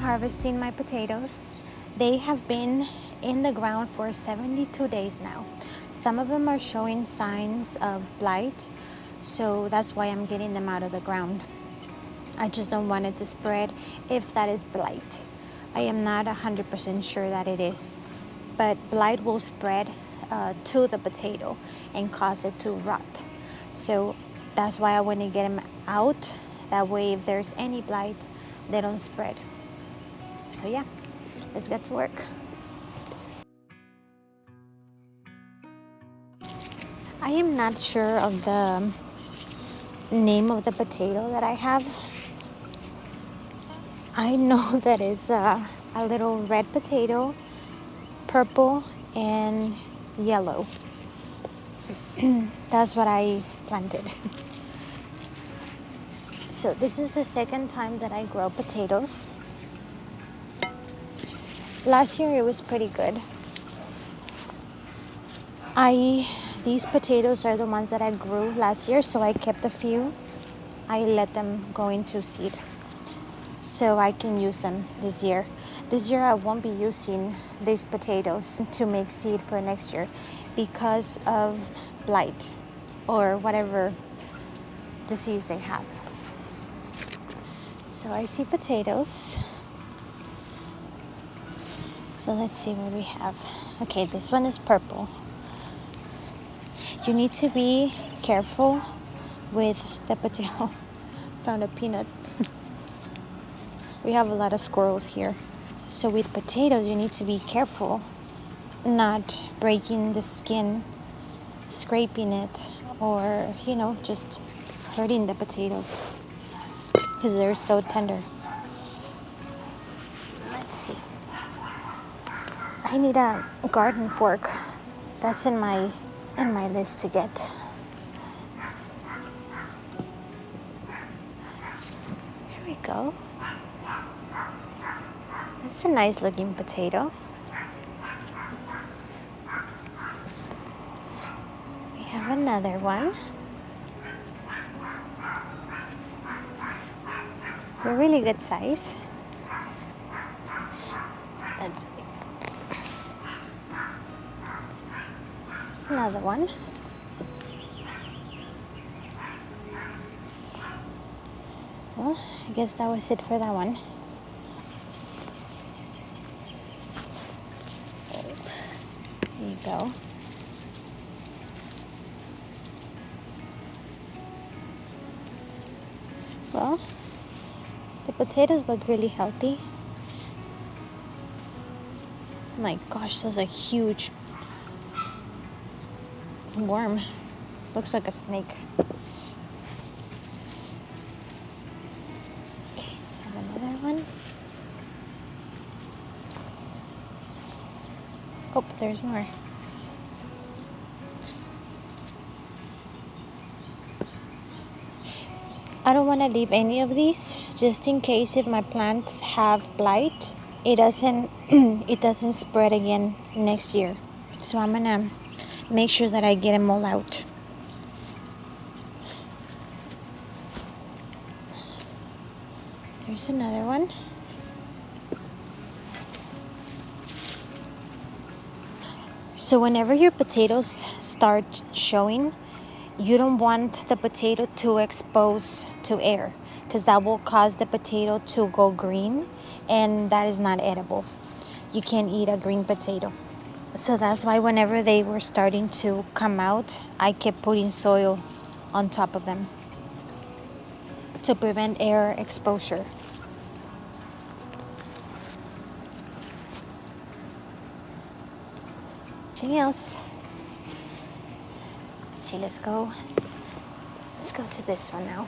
harvesting my potatoes. They have been in the ground for 72 days now. Some of them are showing signs of blight, so that's why I'm getting them out of the ground. I just don't want it to spread if that is blight. I am not 100% sure that it is, but blight will spread to the potato and cause it to rot. So that's why I want to get them out. That way, if there's any blight, they don't spread. So yeah, let's get to work. I am not sure of the name of the potato that I have. I know that it's a little red potato, purple, and yellow. That's what I planted. So this is the second time that I grow potatoes. Last year it was pretty good. These potatoes are the ones that I grew last year, so I kept a few. I let them go into seed so I can use them this year. This year I won't be using these potatoes to make seed for next year because of blight or whatever disease they have. So I see potatoes. So let's see what we have. Okay, this one is purple. You need to be careful with the potato. Found a peanut. We have a lot of squirrels here. So with potatoes, you need to be careful not breaking the skin, scraping it, or, just hurting the potatoes because they're so tender. Let's see. I need a garden fork. That's in my list to get. Here we go. That's a nice looking potato. We have another one. They're really good size. Let's see. There's another one. Well, I guess that was it for that one. There you go. Well, the potatoes look really healthy. My gosh, those are huge. Worm. Looks like a snake. Okay, have another one. Oh, there's more. I don't want to leave any of these just in case if my plants have blight, it doesn't spread again next year. So I'm gonna make sure that I get them all out. There's another one. So whenever your potatoes start showing, you don't want the potato to expose to air because that will cause the potato to go green, and that is not edible. You can't eat a green potato. So that's why whenever they were starting to come out, I kept putting soil on top of them to prevent air exposure. Anything else? Let's see, let's go to this one now.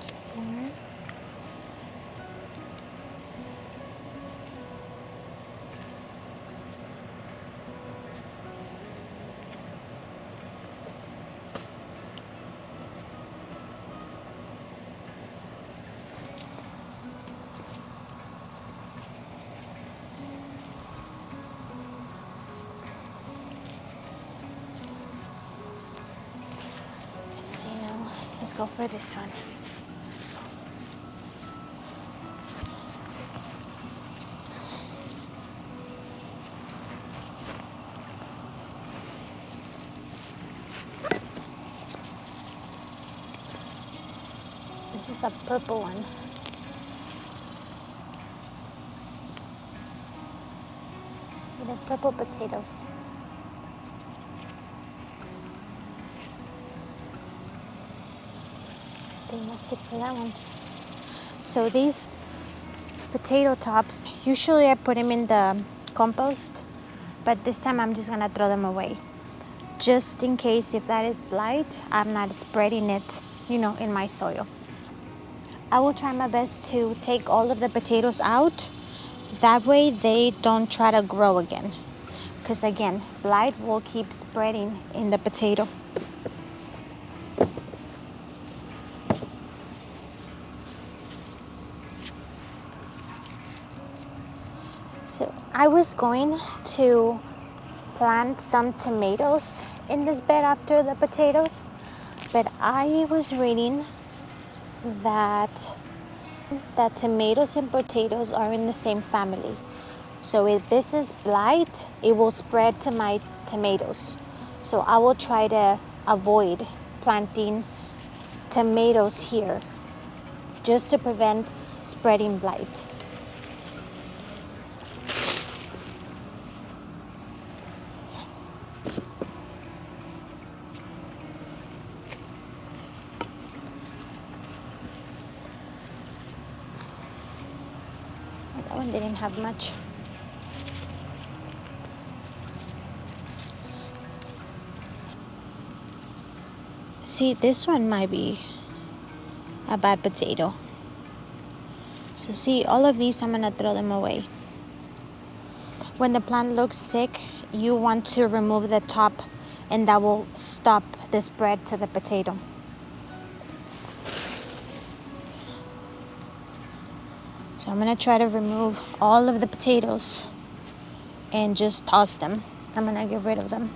There's more. Let's go for this one. This is a purple one. The purple potatoes. I think that's it for that one. So these potato tops, usually I put them in the compost, but this time I'm just gonna throw them away. Just in case if that is blight, I'm not spreading it, in my soil. I will try my best to take all of the potatoes out. That way they don't try to grow again. Because again, blight will keep spreading in the potato. So I was going to plant some tomatoes in this bed after the potatoes, but I was reading that tomatoes and potatoes are in the same family. So if this is blight, it will spread to my tomatoes. So I will try to avoid planting tomatoes here just to prevent spreading blight. That one didn't have much. See, this one might be a bad potato. So see, all of these, I'm gonna throw them away. When the plant looks sick, you want to remove the top, and that will stop the spread to the potato. So I'm gonna try to remove all of the potatoes and just toss them. I'm gonna get rid of them.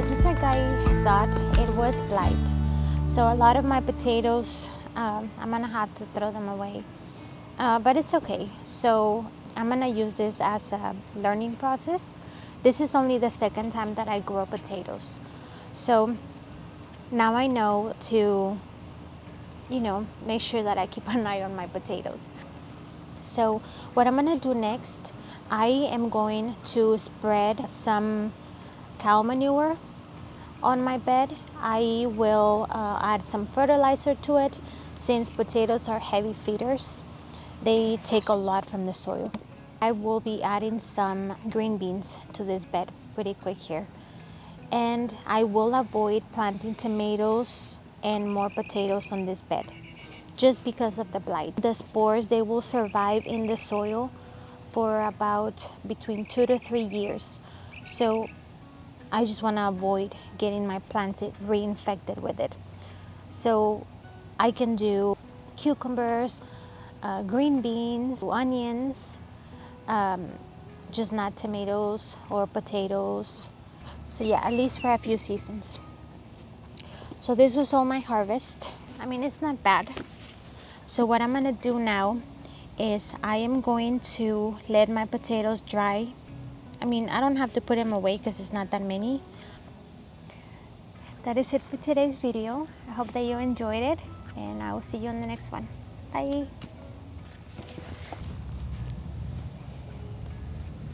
Just like I thought, it was blight. So a lot of my potatoes, I'm gonna have to throw them away, but it's okay. So I'm gonna use this as a learning process. This is only the second time that I grow potatoes. So now I know to, make sure that I keep an eye on my potatoes. So what I'm gonna do next, I am going to spread some cow manure on my bed. I will add some fertilizer to it. Since potatoes are heavy feeders, they take a lot from the soil. I will be adding some green beans to this bed pretty quick here. And I will avoid planting tomatoes and more potatoes on this bed just because of the blight. The spores, they will survive in the soil for about between 2 to 3 years. So I just want to avoid getting my plants reinfected with it. So I can do cucumbers, green beans, onions, just not tomatoes or potatoes. So yeah, at least for a few seasons. So this was all my harvest. I mean, it's not bad. So what I'm gonna do now is I am going to let my potatoes dry. I mean, I don't have to put them away because it's not that many. that is it for today's video. I hope that you enjoyed it, and I will see you in the next one. Bye.